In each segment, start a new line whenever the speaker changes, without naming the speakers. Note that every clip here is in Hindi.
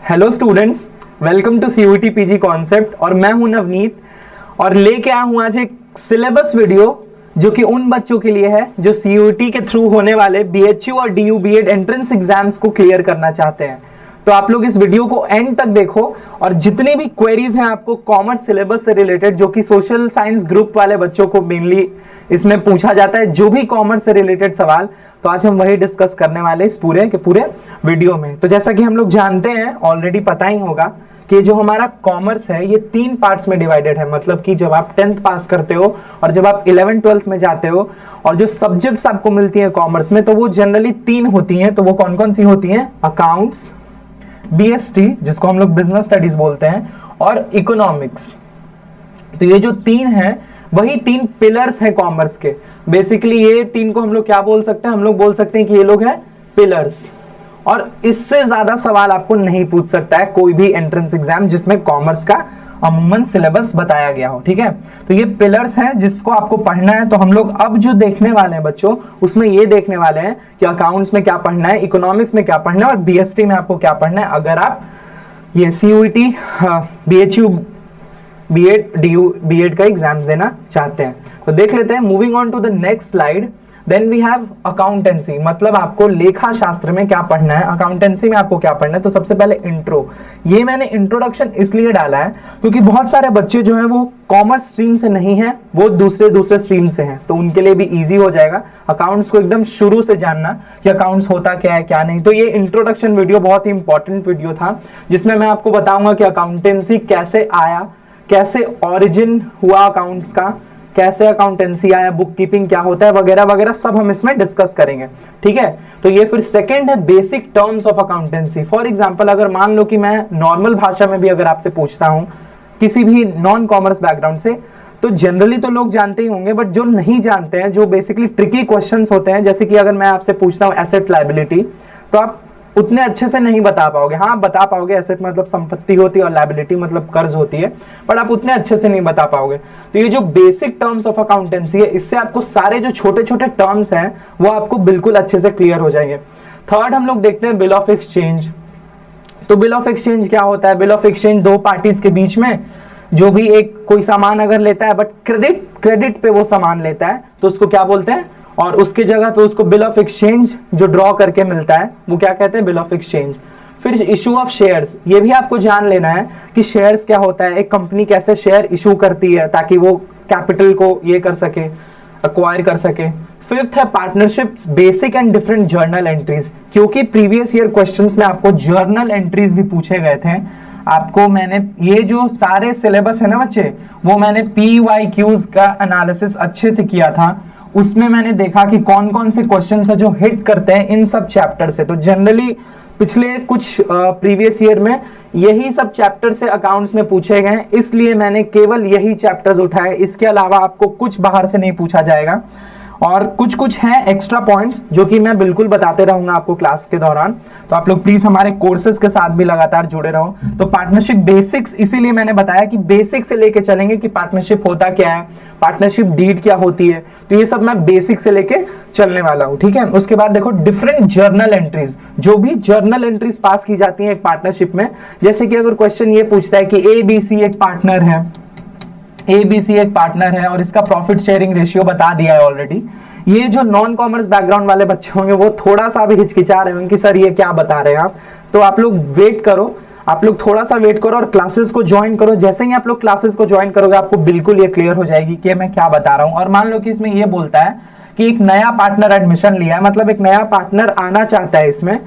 Hello students, welcome to CUET PG concept. और मैं हूं नवनीत और लेके आया हूं आज एक सिलेबस वीडियो जो कि उन बच्चों के लिए है जो सीयूटी के थ्रू होने वाले बीएचयू और डीयू बीएड एंट्रेंस एग्जाम्स को क्लियर करना चाहते हैं। तो आप लोग इस वीडियो को एंड तक देखो और जितनी भी क्वेरीज हैं आपको कॉमर्स सिलेबस से रिलेटेड, जो कि सोशल साइंस ग्रुप वाले बच्चों को मेनली इसमें पूछा जाता है, जो भी कॉमर्स से रिलेटेड सवाल, तो आज हम वही डिस्कस करने वाले इस पूरे के पूरे वीडियो में। तो जैसा कि हम लोग जानते हैं, ऑलरेडी पता ही होगा कि जो हमारा कॉमर्स है ये 3 पार्ट्स में डिवाइडेड है। मतलब कि जब आप 10th पास करते हो और जब आप 11th 12th में जाते हो और जो सब्जेक्ट्स आपको मिलती हैं कॉमर्स में, तो वो जनरली 3 होती हैं। तो वो कौन कौन सी होती हैं? अकाउंट्स, बीएसटी जिसको हम लोग बिजनेस स्टडीज बोलते हैं, और इकोनॉमिक्स। तो ये जो 3 हैं वही 3 पिलर्स हैं कॉमर्स के। बेसिकली ये 3 को हम लोग क्या बोल सकते हैं? हम लोग बोल सकते हैं कि ये लोग हैं पिलर्स। और इससे ज्यादा सवाल आपको नहीं पूछ सकता है कोई भी एंट्रेंस एग्जाम जिसमें कॉमर्स का अमूमन सिलेबस बताया गया हो। ठीक है, तो ये पिलर्स हैं जिसको आपको पढ़ना है। तो हम लोग अब जो देखने वाले हैं बच्चों, उसमें ये देखने वाले हैं कि अकाउंट्स में क्या पढ़ना है, इकोनॉमिक्स में क्या पढ़ना है और बीएसटी में आपको क्या पढ़ना है, अगर आप ये CUET, BHU, BEd, DU BEd का एग्जाम्स देना चाहते हैं। तो देख लेते हैं। Moving on to the next slide. Then we have accountancy, मतलब आपको लेखा शास्त्र में क्या पढ़ना है, अकाउंटेंसी में आपको क्या पढ़ना है। तो सबसे पहले इंट्रो, ये मैंने इंट्रोडक्शन इसलिए डाला है क्योंकि बहुत सारे बच्चे जो हैं वो कॉमर्स स्ट्रीम से नहीं है, वो दूसरे स्ट्रीम से हैं, तो उनके लिए भी इजी हो जाएगा अकाउंट्स को एकदम शुरू से जानना कि अकाउंट्स होता क्या है क्या नहीं। तो ये इंट्रोडक्शन वीडियो बहुत ही इंपॉर्टेंट वीडियो था जिसमें मैं आपको बताऊंगा कि अकाउंटेंसी कैसे आया, कैसे ऑरिजिन हुआ अकाउंट्स का, कैसे अकाउंटेंसी आया, बुक कीपिंग क्या होता है, वगैरह वगैरह सब हम इसमें डिस्कस करेंगे। ठीक है, तो ये फिर सेकंड है basic terms of accountancy. For example, अगर मान लो कि मैं नॉर्मल भाषा में भी अगर आपसे पूछता हूं किसी भी नॉन कॉमर्स बैकग्राउंड से, तो जनरली तो लोग जानते ही होंगे, बट जो नहीं जानते हैं, जो बेसिकली ट्रिकी क्वेश्चंस होते हैं, जैसे कि अगर मैं आपसे पूछता हूं एसेट लायबिलिटी, तो आप उतने अच्छे से नहीं बता पाओगे। हाँ, बता पाओगे, एसेट मतलब संपत्ति होती है और लायबिलिटी मतलब कर्ज होती है, बट आप उतने अच्छे से नहीं बता पाओगे। तो ये जो बेसिक टर्म्स ऑफ अकाउंटेंसी है, इससे आपको सारे जो छोटे छोटे टर्म्स हैं वो आपको बिल्कुल अच्छे से क्लियर हो जाएंगे। थर्ड हम लोग देखते हैं बिल ऑफ एक्सचेंज। तो बिल ऑफ एक्सचेंज क्या होता है? बिल ऑफ एक्सचेंज दो पार्टीज के बीच में जो भी एक कोई सामान अगर लेता है बट क्रेडिट पे वो सामान लेता है, तो उसको क्या बोलते हैं? और उसके जगह पे उसको बिल ऑफ एक्सचेंज जो ड्रॉ करके मिलता है वो क्या कहते हैं? Bill of exchange. फिर इशू ऑफ शेयर्स, ये भी आपको जान लेना है कि शेयर्स क्या होता है, एक कंपनी कैसे शेयर इशू करती है ताकि वो कैपिटल को ये कर सके, अक्वायर कर सके। फिफ्थ है partnerships, basic and different journal entries, क्योंकि प्रीवियस ईयर क्वेश्चंस में आपको जर्नल एंट्रीज भी पूछे गए थे। आपको मैंने ये जो सारे सिलेबस है ना बच्चे, वो मैंने PYQs का एनालिसिस अच्छे से किया था। उसमें मैंने देखा कि कौन कौन से क्वेश्चंस है जो हिट करते हैं इन सब चैप्टर से। तो जनरली पिछले कुछ प्रीवियस ईयर में यही सब चैप्टर से अकाउंट्स में पूछे गए हैं, इसलिए मैंने केवल यही चैप्टर्स उठाए। इसके अलावा आपको कुछ बाहर से नहीं पूछा जाएगा। और कुछ हैं एक्स्ट्रा पॉइंट्स जो कि मैं बिल्कुल बताते रहूंगा आपको क्लास के दौरान। तो आप लोग प्लीज हमारे कोर्सेज के साथ भी लगातार जुड़े रहो। तो पार्टनरशिप बेसिक्स, इसीलिए मैंने बताया कि बेसिक से लेके चलेंगे कि पार्टनरशिप होता क्या है, पार्टनरशिप डीड क्या होती है, तो ये सब मैं बेसिक से लेके चलने वाला हूं। ठीक है, उसके बाद देखो डिफरेंट जर्नल एंट्रीज, जो भी जर्नल एंट्रीज पास की जाती है एक पार्टनरशिप में। जैसे कि अगर क्वेश्चन ये पूछता है कि ABC एक पार्टनर है, ABC एक पार्टनर है और इसका प्रॉफिट शेयरिंग रेशियो बता दिया है ऑलरेडी। ये जो नॉन कॉमर्स बैकग्राउंड वाले बच्चे होंगे वो थोड़ा सा भी हिचकिचा रहे होंगे कि सर ये क्या बता रहे हैं आप। तो आप लोग वेट करो, आप लोग थोड़ा सा वेट करो और क्लासेस को ज्वाइन करो। जैसे ही आप लोग क्लासेस को ज्वाइन करोगे आपको बिल्कुल ये क्लियर हो जाएगी कि मैं क्या बता रहा हूं। और मान लो कि इसमें ये बोलता है कि एक नया पार्टनर एडमिशन लिया है, मतलब एक नया पार्टनर आना चाहता है इसमें,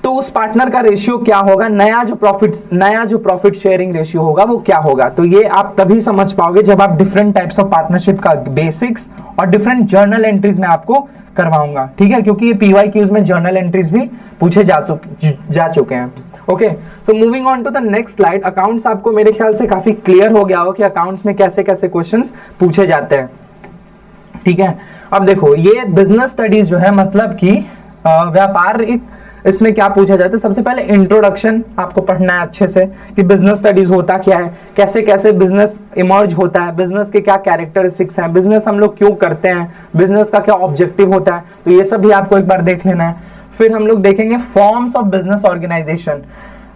तो उस पार्टनर का रेशियो क्या होगा, नया जो प्रॉफिट शेयरिंग रेशियो होगा वो क्या होगा। तो ये आप तभी समझ पाओगे जब आप डिफरेंट टाइप्स ऑफ पार्टनरशिप का बेसिक्स और डिफरेंट जर्नल एंट्रीज में आपको करवाऊंगा। ठीक है, क्योंकि ये PYQs में जर्नल एंट्रीज भी पूछे जा चुके हैं। Okay, so moving on to the next slide. Accounts आपको मेरे ख्याल से काफी क्लियर हो गया हो कि अकाउंट्स में कैसे कैसे क्वेश्चंस पूछे जाते हैं। ठीक है, अब देखो ये बिजनेस स्टडीज जो है, मतलब कि व्यापारिक, इसमें क्या पूछा जाता है? सबसे पहले इंट्रोडक्शन आपको पढ़ना है अच्छे से कि बिजनेस स्टडीज होता क्या है, कैसे कैसे बिजनेस इमर्ज होता है, बिजनेस के क्या कैरेक्टरिस्टिक्स हैं, बिजनेस हम लोग क्यों करते हैं, बिजनेस का क्या ऑब्जेक्टिव होता है। तो ये सब भी आपको एक बार देख लेना है। फिर हम लोग देखेंगे फॉर्म्स ऑफ बिजनेस ऑर्गेनाइजेशन।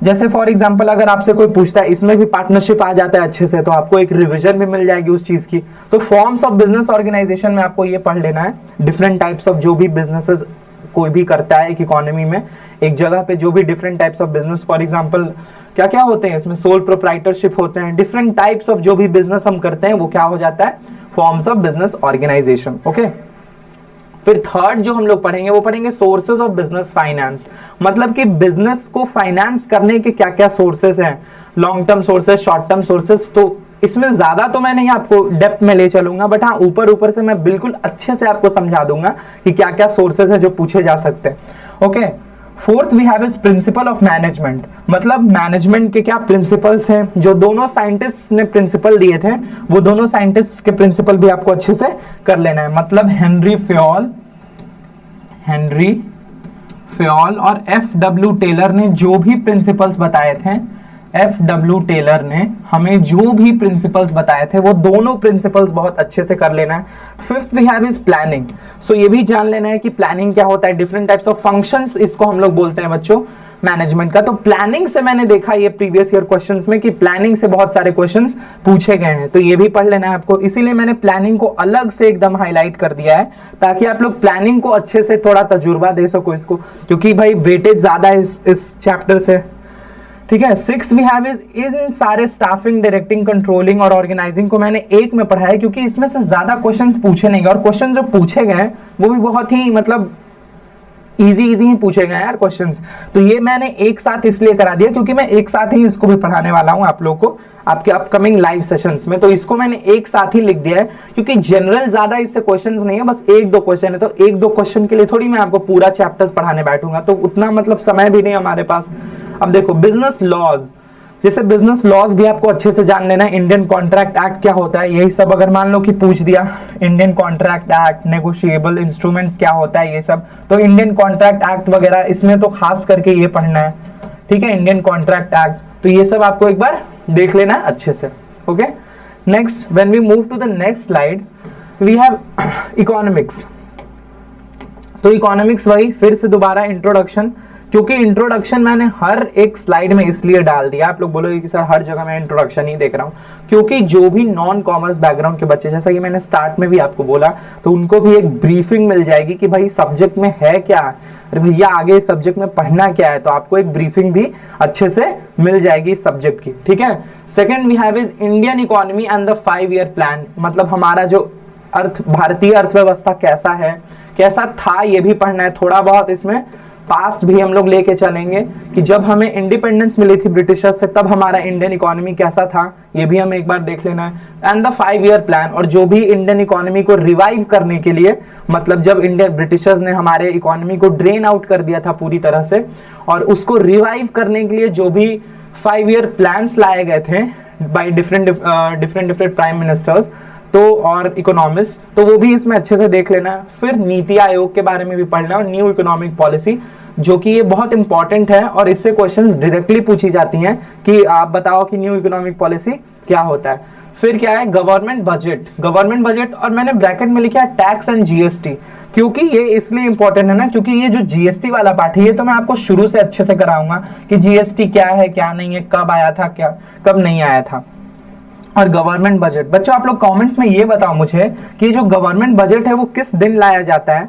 जैसे फॉर एग्जांपल अगर आपसे कोई पूछता है इसमें भी पार्टनरशिप आ जाता है अच्छे से, तो आपको एक रिवीजन भी मिल जाएगी उस चीज की। तो फॉर्म्स ऑफ बिजनेस ऑर्गेनाइजेशन में आपको ये पढ़ लेना है, डिफरेंट टाइप्स ऑफ जो भी बिजनेसेस कोई भी करता है एक इकोनॉमी में, एक जगह पे जो भी different types of business, for example क्या क्या होते हैं इसमें, सोल प्रोप्राइटरशिप होते हैं, डिफरेंट टाइप्स ऑफ जो भी बिजनेस हम करते हैं वो क्या हो जाता है, forms of business organisation. Okay, फिर थर्ड जो हम लोग पढ़ेंगे वो पढ़ेंगे सोर्सेज ऑफ बिजनेस फाइनेंस, मतलब कि बिजनेस को फाइनेंस करने के क्या क्या सोर्सेज हैं, long term sources, short term sources. तो इसमें ज्यादा तो मैं नहीं आपको डेप्थ में ले चलूंगा, बट हाँ ऊपर ऊपर से मैं बिल्कुल अच्छे से आपको समझा दूंगा कि क्या क्या सोर्सेज है जो पूछे जा सकते हैं। Okay, fourth we have is principle of management, मतलब मैनेजमेंट के क्या प्रिंसिपल्स हैं, जो दोनों साइंटिस्ट ने प्रिंसिपल दिए थे वो दोनों साइंटिस्ट के प्रिंसिपल भी आपको अच्छे से कर लेना है। मतलब हेनरी फ्योल और एफ.डब्ल्यू. टेलर ने जो भी प्रिंसिपल्स बताए थे, एफ.डब्ल्यू. टेलर ने हमें जो भी प्रिंसिपल्स बताए थे वो दोनों प्रिंसिपल्स बहुत अच्छे से कर लेना है। Fifth we have is planning, so ये भी जान लेना है कि प्लानिंग क्या होता है, डिफरेंट टाइप्स ऑफ फंक्शंस इसको हम लोग बोलते हैं बच्चों मैनेजमेंट का। तो प्लानिंग से मैंने देखा ये प्रीवियस ईयर क्वेश्चंस में कि प्लानिंग से बहुत सारे क्वेश्चंस पूछे गए हैं, तो ये भी पढ़ लेना है आपको, इसीलिए मैंने प्लानिंग को अलग से एकदम हाईलाइट कर दिया है ताकि आप लोग प्लानिंग को अच्छे से थोड़ा तजुर्बा दे सको इसको, क्योंकि भाई वेटेज ज्यादा है इस चैप्टर से। ठीक है, सिक्स वी हैव इज, इन सारे स्टाफिंग, डायरेक्टिंग, कंट्रोलिंग और ऑर्गेनाइजिंग को मैंने एक में पढ़ा है क्योंकि इसमें से ज्यादा क्वेश्चंस पूछे नहीं गए, और क्वेश्चन जो पूछे गए हैं वो भी बहुत ही मतलब इजी ही पूछे गए हैं यार क्वेश्चंस। तो ये मैंने एक साथ इसलिए करा दिया क्योंकि मैं एक साथ ही इसको भी पढ़ाने वाला हूं आप लोगों को आपके अपकमिंग लाइव सेशंस में, तो इसको मैंने एक साथ ही लिख दिया है क्योंकि जनरल ज्यादा इससे क्वेश्चंस नहीं है, बस एक दो क्वेश्चन है, तो एक दो क्वेश्चन के लिए थोड़ी मैं आपको पूरा चैप्टर्स पढ़ाने बैठूंगा, तो उतना मतलब समय भी नहीं हमारे पास। अब देखो बिजनेस लॉज, जैसे बिजनेस लॉज भी आपको अच्छे से जान लेना है, इंडियन कॉन्ट्रैक्ट एक्ट क्या होता है, यही सब अगर मान लो कि पूछ दिया, Indian contract act, negotiable instruments क्या होता है ये सब, तो इंडियन कॉन्ट्रैक्ट एक्ट वगैरह इसमें तो खास करके ये पढ़ना है। ठीक है, इंडियन कॉन्ट्रैक्ट एक्ट, तो ये सब आपको एक बार देख लेना है अच्छे से। Okay, next when we move to the next slide we have economics. तो इकोनॉमिक्स वही फिर से दोबारा इंट्रोडक्शन, क्योंकि इंट्रोडक्शन मैंने हर एक स्लाइड में इसलिए डाल दिया, आप लोग बोलोगे कि सर हर जगह मैं इंट्रोडक्शन ही देख रहा हूं, क्योंकि जो भी नॉन कॉमर्स बैकग्राउंड के बच्चे, जैसा कि मैंने स्टार्ट में भी आपको बोला, तो उनको भी एक ब्रीफिंग मिल जाएगी कि भाई सब्जेक्ट में है क्या, अरे भैया आगे सब्जेक्ट में पढ़ना क्या है, तो आपको एक ब्रीफिंग भी अच्छे से मिल जाएगी इस सब्जेक्ट की। ठीक है, second we have is Indian economy and the 5 year plan, मतलब हमारा जो भारतीय अर्थव्यवस्था कैसा है, कैसा था, ये भी पढ़ना है थोड़ा बहुत। इसमें पास्ट भी हम लोग लेके चलेंगे कि जब हमें इंडिपेंडेंस मिली थी ब्रिटिशर्स से तब हमारा इंडियन इकोनॉमी कैसा था, ये भी हमें एक बार देख लेना है। एंड द 5 ईयर प्लान, और जो भी इंडियन इकोनॉमी को रिवाइव करने के लिए, मतलब जब इंडियन ब्रिटिशर्स ने हमारे इकोनॉमी को ड्रेन आउट कर दिया था पूरी तरह से, और उसको रिवाइव करने के लिए जो भी 5 ईयर प्लान्स लाए गए थे बाय डिफरेंट प्राइम मिनिस्टर्स तो और इकोनॉमिस्ट, तो वो भी इसमें अच्छे से देख लेना है। फिर नीति आयोग के बारे में भी पढ़ना है और न्यू इकोनॉमिक पॉलिसी, जो कि ये बहुत इंपॉर्टेंट है और इससे क्वेश्चंस डायरेक्टली पूछी जाती हैं कि आप बताओ कि न्यू इकोनॉमिक पॉलिसी क्या होता है। फिर क्या है गवर्नमेंट बजट, और मैंने ब्रैकेट में लिखा है टैक्स एंड जीएसटी, क्योंकि ये इसलिए इंपॉर्टेंट है ना, क्योंकि ये जो जीएसटी वाला पार्ट है ये तो मैं आपको शुरू से अच्छे से कराऊंगा कि जीएसटी क्या है क्या नहीं है, कब आया था क्या कब नहीं आया था। और गवर्नमेंट बजट, बच्चों आप लोग कमेंट्स में ये बताओ मुझे कि जो गवर्नमेंट बजट है वो किस दिन लाया जाता है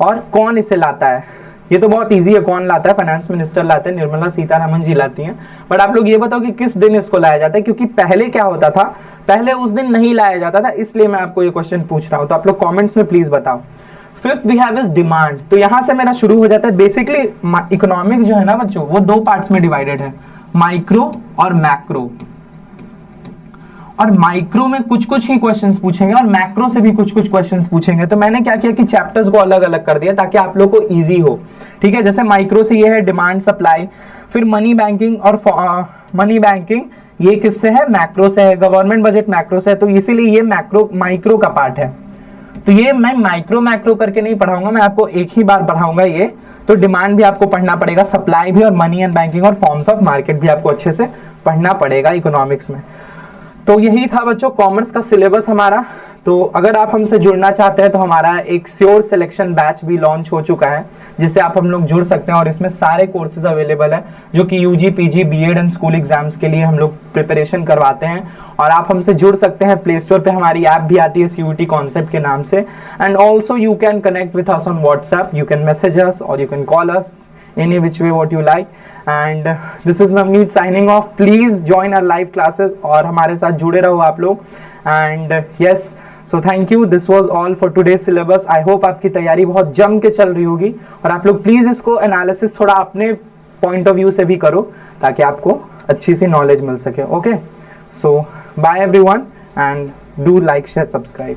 और कौन इसे लाता है। ये तो बहुत इजी है, कौन लाता है, फाइनेंस मिनिस्टर लाते हैं, निर्मला सीतारमण जी लाती हैं, बट आप लोग ये बताओ कि किस दिन इसको लाया जाता है, क्योंकि पहले क्या होता था, पहले उस दिन नहीं लाया जाता था, इसलिए मैं आपको ये क्वेश्चन पूछ रहा हूं, तो आप लोग कमेंट्स में प्लीज बताओ। Fifth we have is demand, तो यहां से मेरा शुरू हो जाता है। बेसिकली इकोनॉमिक्स जो है ना बच्चों वो दो पार्ट्स में डिवाइडेड है, माइक्रो और मैक्रो, और माइक्रो में कुछ ही क्वेश्चंस पूछेंगे और मैक्रो से भी कुछ क्वेश्चंस पूछेंगे। तो मैंने क्या किया कि चैप्टर्स को अलग अलग कर दिया ताकि आप लोगों को इजी हो। ठीक है, जैसे माइक्रो से ये है डिमांड सप्लाई, फिर मनी बैंकिंग, और मनी बैंकिंग ये किससे है, मैक्रो से है, गवर्नमेंट बजट मैक्रो से है, तो इसीलिए ये माइक्रो का पार्ट है। तो ये मैं मैक्रो करके नहीं पढ़ाऊंगा, मैं आपको एक ही बार पढ़ाऊंगा ये। तो डिमांड भी आपको पढ़ना पड़ेगा, सप्लाई भी, और मनी एंड बैंकिंग और फॉर्म्स ऑफ मार्केट भी आपको अच्छे से पढ़ना पड़ेगा इकोनॉमिक्स में। तो यही था बच्चों कॉमर्स का सिलेबस हमारा। तो अगर आप हमसे जुड़ना चाहते हैं तो हमारा एक श्योर सिलेक्शन बैच भी लॉन्च हो चुका है, जिससे आप हम लोग जुड़ सकते हैं और इसमें सारे कोर्सेज अवेलेबल है जो कि UG, PG, BEd and school exams के लिए हम लोग प्रिपरेशन करवाते हैं। और आप हमसे जुड़ सकते हैं, प्ले स्टोर पे हमारी ऐप भी आती है CUET कॉन्सेप्ट के नाम से। And also you can connect with us on WhatsApp, you can message us और you can call us any which way what you like. And this is Navneet signing off. Please join our live classes और हमारे साथ जुड़े रहो आप लोग। And yes, so thank you. This was all for today's syllabus. I hope आपकी तैयारी बहुत जम के चल रही होगी और आप लोग प्लीज़ इसको एनालिसिस थोड़ा अपने पॉइंट ऑफ व्यू से भी करो ताकि आपको अच्छी सी नॉलेज मिल सके। Okay, so bye everyone and do like, share, subscribe.